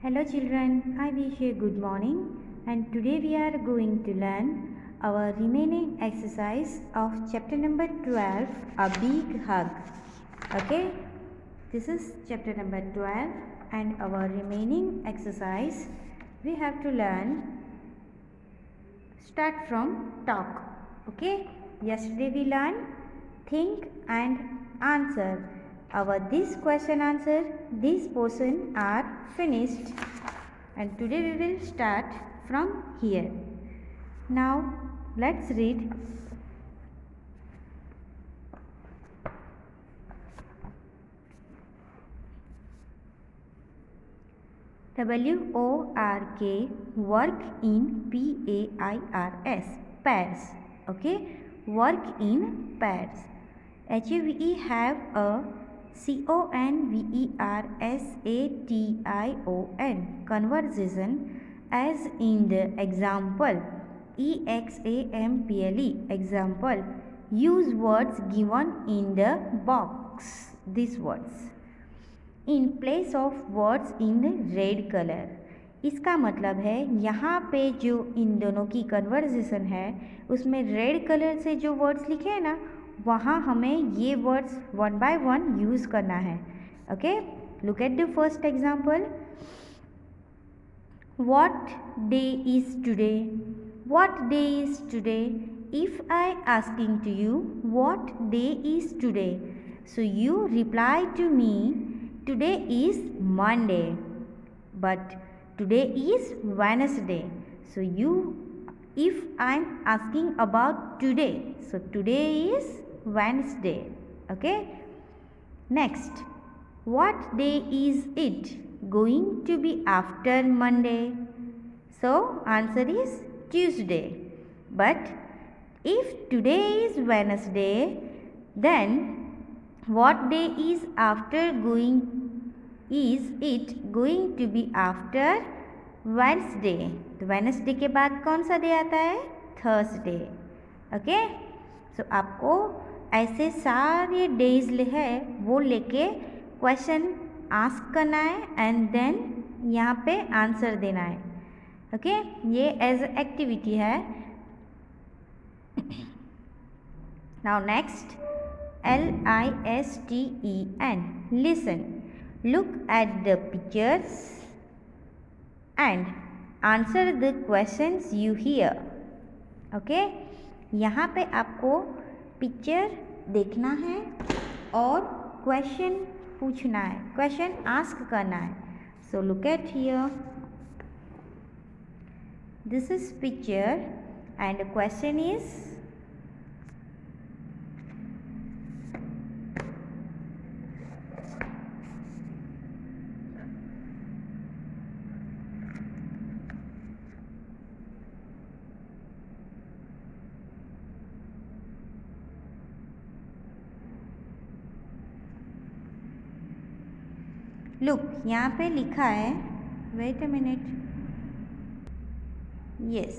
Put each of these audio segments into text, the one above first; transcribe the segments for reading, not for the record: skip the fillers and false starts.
Hello children, I wish you good morning and today we are going to learn our remaining exercise of chapter number 12, a big hug. Okay, this is chapter number 12 and our remaining exercise we have to learn start from talk. Okay, yesterday we learned think and answer. Our this question answer, this portion are finished and today we will start from here. Now let's read. WORK, work in PAIRS, pairs. Okay, work in pairs. HAVE have a CONVERSATION, conversation, as in the example. EXAMPLE, example. Use words given in the box. These words in place of words in red colour. इसका मतलब है यहाँ पे जो इन दोनों की conversation है उसमें रेड कलर से जो वर्ड्स लिखे हैं ना वहाँ हमें ये words one by one use करना है. Okay, look at the first example. What day is today? What day is today? If I asking to you what day is today, so you reply to me today is Monday, but today is Wednesday. So you, if I'm asking about today, so today is Wednesday. Okay, next, what day is it going to be after Monday? So answer is Tuesday. But if today is Wednesday, then what day is it going to be after Wednesday? तो Wednesday के बाद कौन सा day आता है? Thursday. Okay, सो आपको ऐसे सारे डेज है वो लेके क्वेश्चन आस्क करना है एंड देन यहाँ पे आंसर देना है. ओके, ये एज एक्टिविटी है. Now next, LISTEN, listen. Look at the pictures and answer the questions you hear. Okay, यहाँ पे आपको पिक्चर देखना है और क्वेश्चन पूछना है, क्वेश्चन आस्क करना है. So look at here, this is picture and question is look. यहाँ पे लिखा है, wait a minute, yes,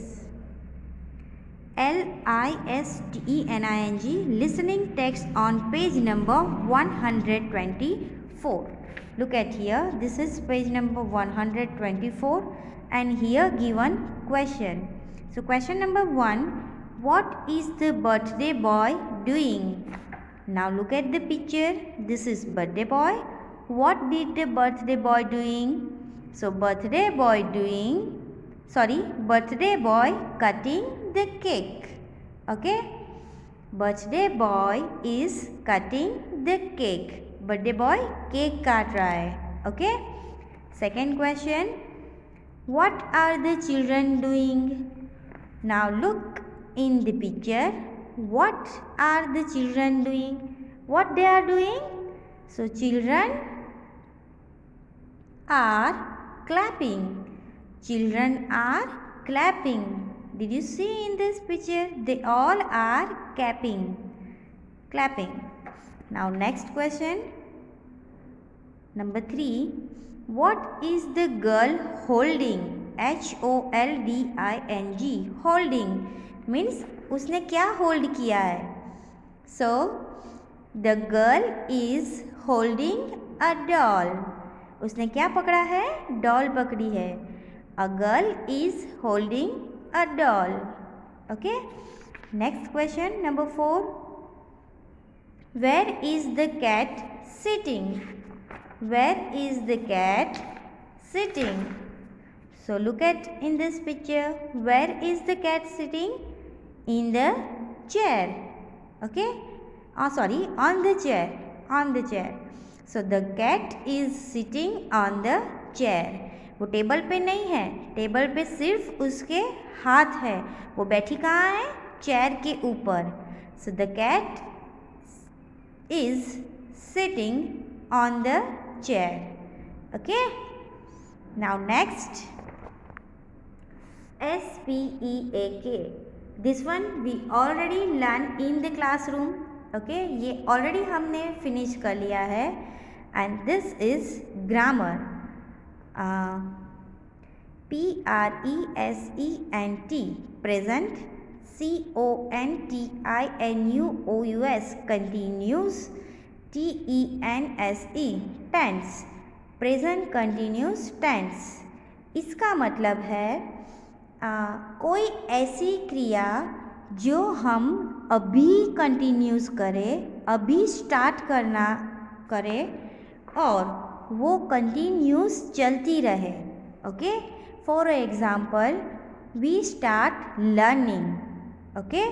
LISTENING, listening text on page number 124. Look at here, this is page number 124 and here given question. So question number 1, what is the birthday boy doing? Now look at the picture, this is birthday boy. What did the birthday boy doing? So birthday boy cutting the cake. Okay, birthday boy is cutting the cake. birthday boy cake काट रहा है. Okay, second question, what are the children doing? Now look in the picture, what are the children doing? What they are doing? So children are clapping. Children are clapping. Did you see in this picture? They all are clapping. Now next question, number 3, what is the girl holding? HOLDING, holding means उसने क्या hold किया है? So the girl is holding a doll. उसने क्या पकड़ा है? Doll पकड़ी है. A girl is holding a doll. Okay. Next question, number 4. Where is the cat sitting? Where is the cat sitting? So look at in this picture. Where is the cat sitting? In the chair. Okay. Sorry, on the chair. On the chair. So the cat is sitting on the chair. वो table पे नहीं है, table पे सिर्फ उसके हाथ है. वो बैठी कहाँ है? चेयर के ऊपर. So the cat is sitting on the chair. Okay. Now next, SPEAK. This one we already learn in the classroom. Okay, ये ऑलरेडी हमने फिनिश कर लिया है. And this is grammar. PRESENT, present. CONTINUOUS, continuous. TENSE, tense. present continuous tense. इसका मतलब है कोई ऐसी क्रिया जो हम अभी कंटिन्यूस करें, अभी स्टार्ट करना करें और वो कंटिन्यूस चलती रहे. Okay. For example, we start learning. Okay,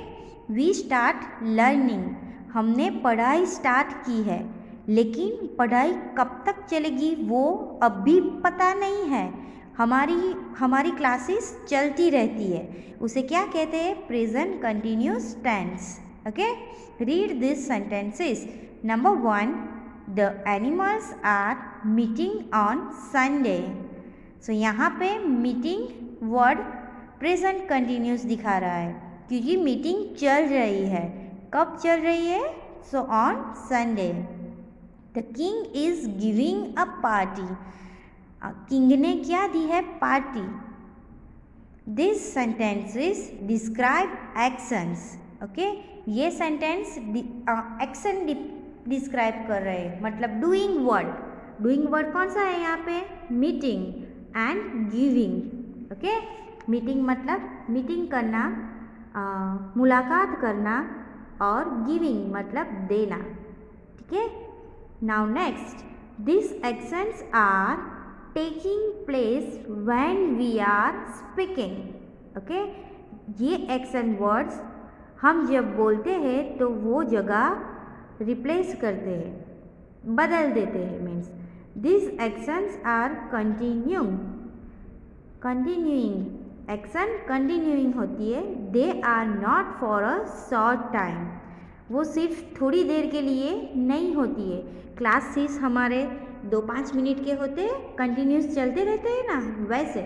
we start learning. हमने पढ़ाई स्टार्ट की है, लेकिन पढ़ाई कब तक चलेगी वो अभी पता नहीं है. हमारी क्लासेस चलती रहती है. उसे क्या कहते हैं? Present continuous tense. Okay. Read this sentences. Number 1, The animals are meeting on Sunday. So यहाँ पे मीटिंग वर्ड प्रेजेंट कंटिन्यूस दिखा रहा है क्योंकि मीटिंग चल रही है. कब चल रही है? So on Sunday. The king is giving a party. King ने क्या दी है? Party. This sentences describe actions. Okay, ये सेंटेंस एक्शन डिस्क्राइब कर रहे हैं, मतलब डूइंग वर्ड. डूइंग वर्ड कौन सा है यहाँ पे? Meeting and giving. Okay. Meeting मतलब मीटिंग करना, मुलाकात करना, और गिविंग मतलब देना. ठीक है. Now next, this actions are taking place when we are speaking. Okay. ये एक्शन वर्ड्स हम जब बोलते हैं तो वो जगह रिप्लेस करते हैं, बदल देते हैं. Means this actions are continuing. Action continuing होती है. They are not for a short time. वो सिर्फ थोड़ी देर के लिए नहीं होती है. क्लासेस हमारे 2-5 मिनट के होते हैं, कंटिन्यूस चलते रहते हैं ना, वैसे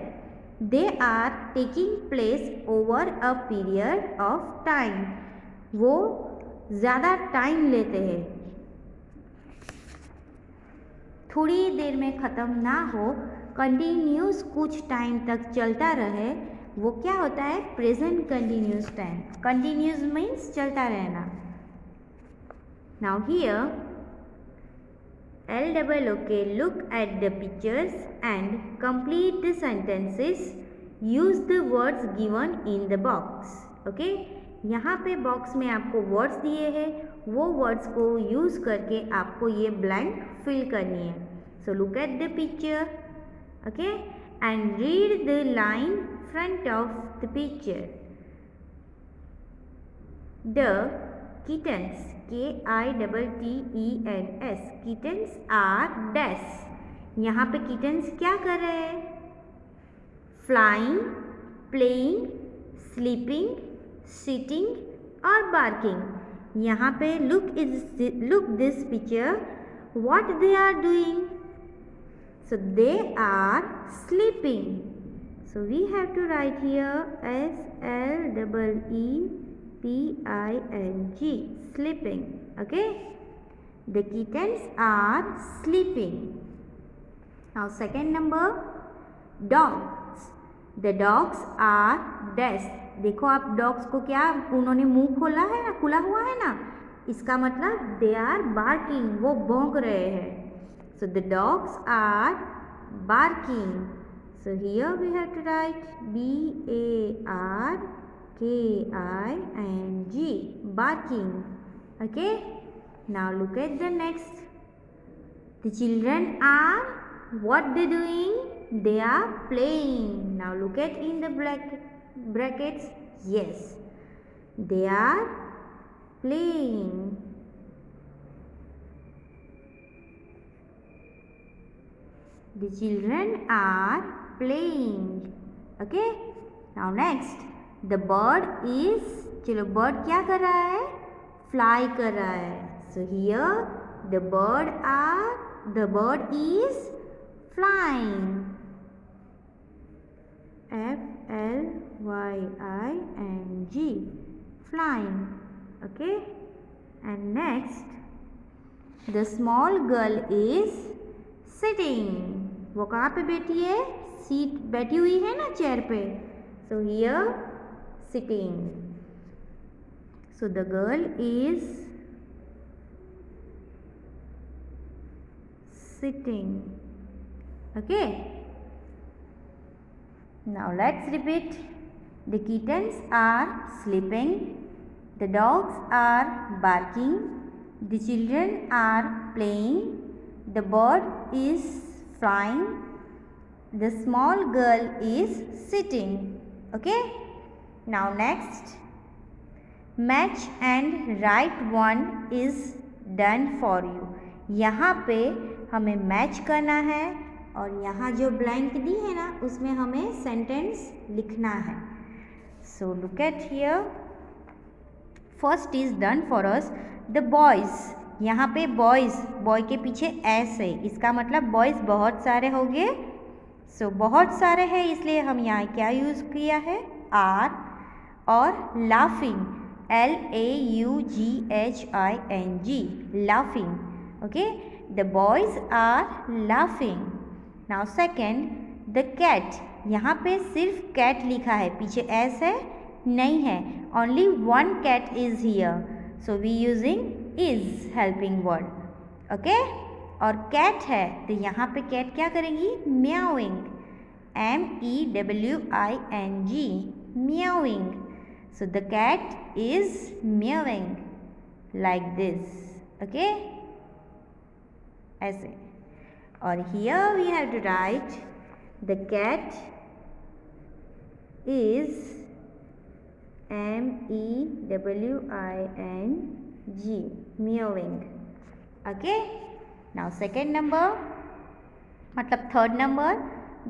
they are taking place over a period of time. वो ज़्यादा टाइम लेते हैं, थोड़ी देर में ख़त्म ना हो, कंटिन्यूस कुछ टाइम तक चलता रहे, वो क्या होता है? Present continuous time. Continuous means चलता रहना. Now here LOOK, look at the pictures and complete the sentences. Use the words given in the box. Okay? यहाँ पे बॉक्स में आपको वर्ड्स दिए हैं, वो वर्ड्स को यूज़ करके आपको ये ब्लैंक फिल करनी है. So look at the picture. Okay. And read the line front of the picture. The kittens, KITTENS, kittens are dash. यहाँ पे kittens क्या कर रहे हैं? Flying, playing, sleeping, sitting और barking. यहाँ पे look this picture. What they are doing? So they are sleeping. So we have to write here SLEEPING, sleeping. Okay. The kittens are sleeping. Now second number, dogs. The dogs are dash. देखो आप dogs को क्या उन्होंने मुंह खोला है ना, खुला हुआ है ना, इसका मतलब दे आर बार्किंग, वो भौंक रहे हैं. So the dogs are barking. So here we have to write B-A-R-K-I-N-G, barking. Okay, now look at the next. The children are, what they doing? They are playing. Now look at in the brackets. Yes, they are playing. The children are playing. Okay, now next, the bird is, चलो bird क्या कर रहा है? Fly कर रहा है. So here the bird is flying. F-L-Y-I-N-G, flying. Okay, and next, the small girl is sitting. वो कहाँ पे बैठी है? सीट बैठी हुई है ना चेयर पे. So here sitting. So the girl is sitting. Okay, now let's repeat. The kittens are sleeping, the dogs are barking, the children are playing, the bird is flying, the small girl is sitting. Okay, now next, match and write one is done for you. यहाँ पे हमें match करना है और यहाँ जो blank दी है ना उसमें हमें सेंटेंस लिखना है. So look at here. First is done for us the boys. यहाँ पे बॉयज़, बॉय के पीछे एस है, इसका मतलब बॉयज़ बहुत सारे हो गए. सो बहुत सारे हैं इसलिए हम यहाँ क्या यूज़ किया है? आर. और laughing, LAUGHING, laughing. Okay, the boys are laughing. Now second, the cat. यहाँ पे सिर्फ कैट लिखा है, पीछे एस है नहीं है. Only one cat is here, so we using is helping word. Okay, और कैट है तो यहाँ पे कैट क्या करेंगी? Meowing, MEWING, meowing. So the cat is meowing like this. Okay, ऐसे. और here we have to write the cat is MEWING, meowing. Okay, now second number, मतलब third number,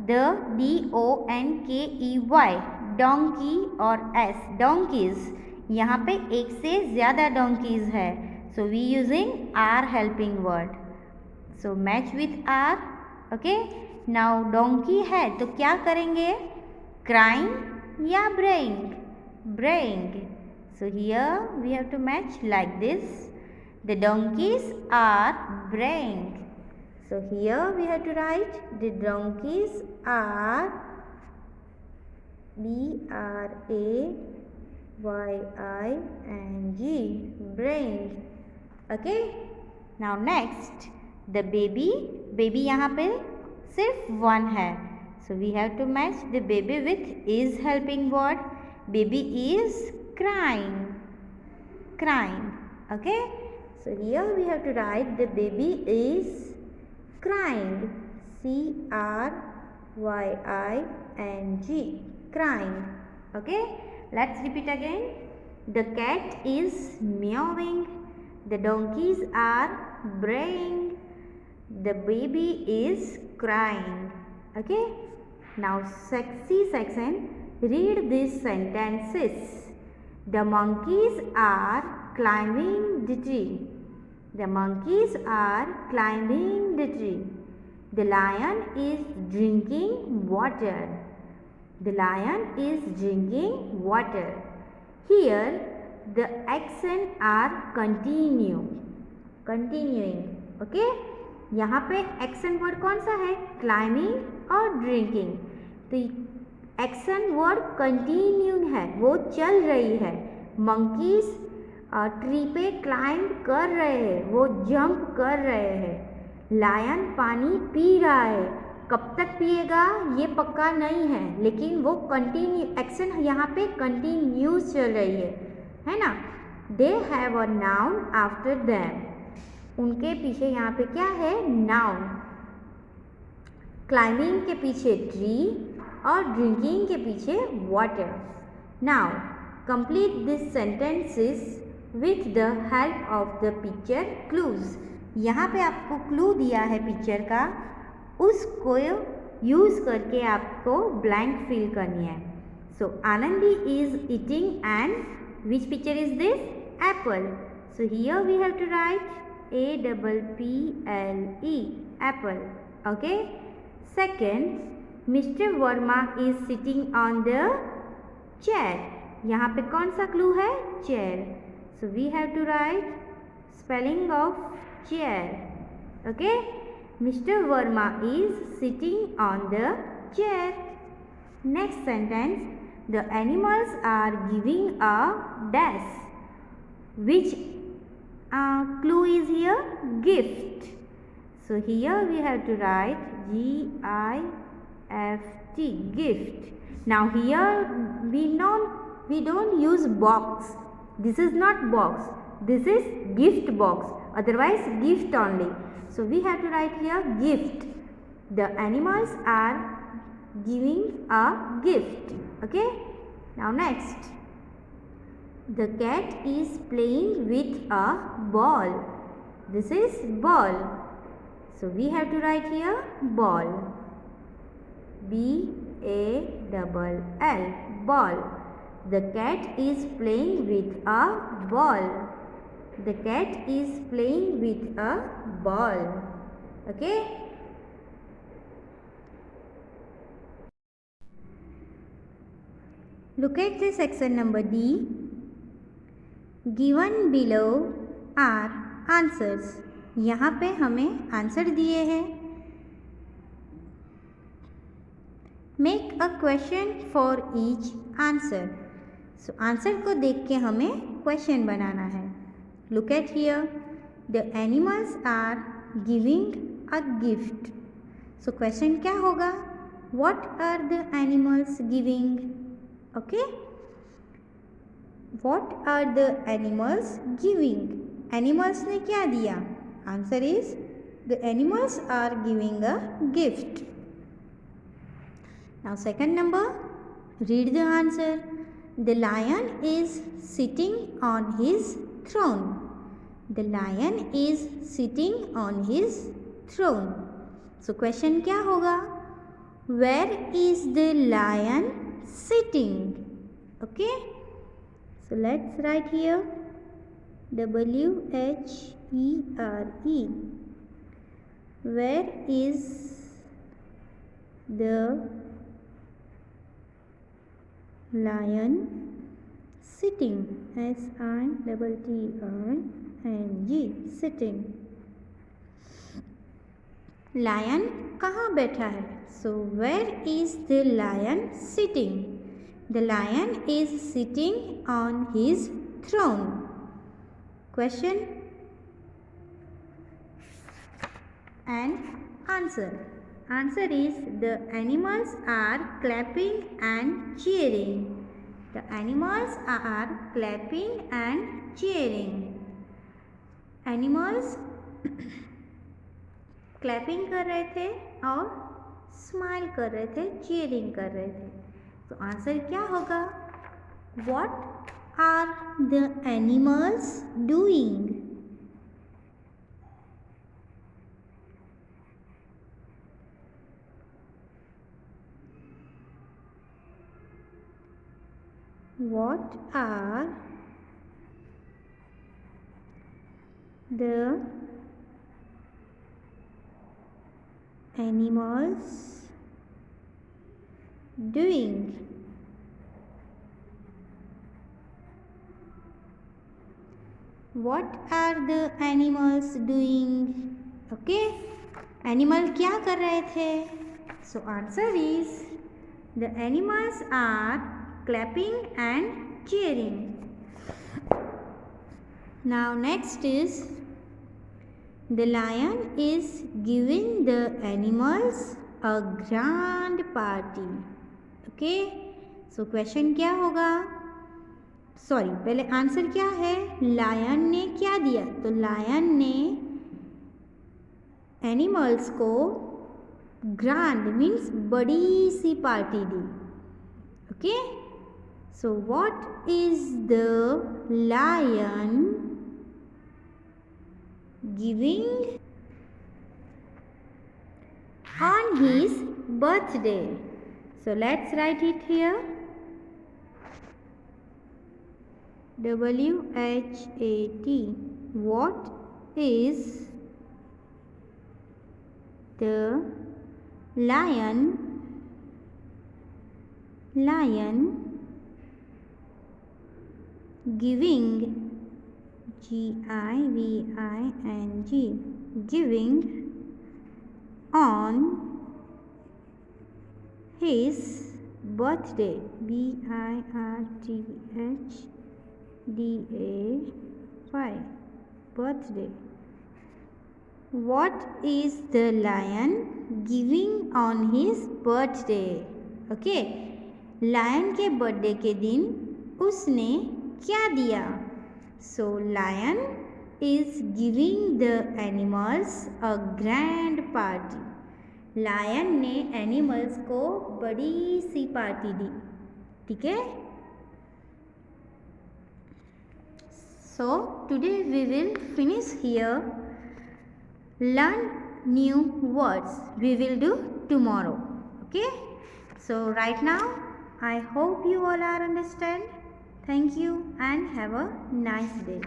the DONKEY, donkey और S, donkeys. यहाँ पे एक से ज़्यादा donkeys है, so we using R helping word. So match with R. Okay, now donkey है तो क्या करेंगे? Crying या braying? Braying. So here we have to match like this. The donkeys are braying. So here we have to write the donkeys are BRAYING, braying. Okay, now next, the baby. Baby यहाँ पे सिर्फ one है, so we have to match the baby with is helping word. Baby is crying, crying. Okay, so here we have to write the baby is crying, CRYING, crying. Okay, let's repeat again. The cat is meowing, the donkeys are braying, the baby is crying. Okay, now sexy section. Read these sentences. The monkeys are climbing the tree. The monkeys are climbing the tree. The lion is drinking water. The lion is drinking water. Here the action are continuing. Okay, यहाँ पे action word कौन सा है? Climbing और drinking. तो action word continue है, वो चल रही है. मंकीज ट्री पे क्लाइंब कर रहे हैं, वो जंप कर रहे हैं. लायन पानी पी रहा है, कब तक पिएगा ये पक्का नहीं है, लेकिन वो कंटिन्यू एक्शन यहाँ पे कंटिन्यूस चल रही है ना। They have a noun after them, उनके पीछे यहाँ पे क्या है, नाउन। क्लाइंबिंग के पीछे ट्री और ड्रिंकिंग के पीछे water. Now complete this sentences with the help of the picture clues. यहाँ पे आपको क्लू दिया है पिक्चर का, उसको यूज़ करके आपको ब्लैंक फिल करनी है। So Anandi is eating and which picture is this, apple. So here we have to write APPLE, apple. Okay. Second, Mr. Verma is sitting on the chair. यहाँ पे कौन सा क्लू है, chair. So we have to write spelling of chair. Okay. Mr. Verma is sitting on the chair. Next sentence, the animals are giving a dash. Which clue is here, gift. So here we have to write GIFT, gift. Now here we don't use box. This is not box, this is gift box, otherwise gift only. So we have to write here gift. The animals are giving a gift. Okay. Now next, the cat is playing with a ball. This is ball. So we have to write here ball. BALL, ball. The cat is playing with a ball. The cat is playing with a ball. Okay. Look at the section number D. Given below are answers. यहाँ पे हमें answer दिए हैं। Make a question for each answer. So answer को देख के हमें question बनाना है। Look at here, the animals are giving a gift. So question क्या होगा, what are the animals giving. Okay, what are the animals giving, animals ने क्या दिया। Answer is the animals are giving a gift. Now second number, read the answer. The lion is sitting on his throne. The lion is sitting on his throne. So question क्या होगा, where is the lion sitting. Okay, so let's write here WHERE. Where is the lion sitting, SITTING, sitting. lion कहाँ बैठा है, so where is the lion sitting. The lion is sitting on his throne. Question and answer. Answer is the animals are clapping and cheering. The animals are clapping and cheering. Animals clapping कर रहे थे और smile कर रहे थे, cheering कर रहे थे। तो आंसर क्या होगा, what are the animals doing. What are the animals doing? What are the animals doing? Okay, animal क्या कर रहे थे? So answer is the animals are clapping and cheering. Now next is the lion is giving the animals a grand party. Okay, so question क्या होगा? Sorry, पहले answer क्या है? Lion ने क्या दिया? तो लायन ने एनिमल्स को ग्रैंड मीन्स बड़ी सी पार्टी दी. Okay, so what is the lion giving on his birthday? So let's write it here. WHAT. What is the lion giving? GIVING. Giving on his birthday. BIRTHDAY. Birthday. What is the lion giving on his birthday? Okay, lion के birthday के दिन उसने क्या दिया? So lion is giving the animals a grand party. Lion ने animals को बड़ी सी पार्टी दी. ठीक है? So today we will finish here. Learn new words. We will do tomorrow. Okay? So right now I hope you all are understand. Thank you and have a nice day.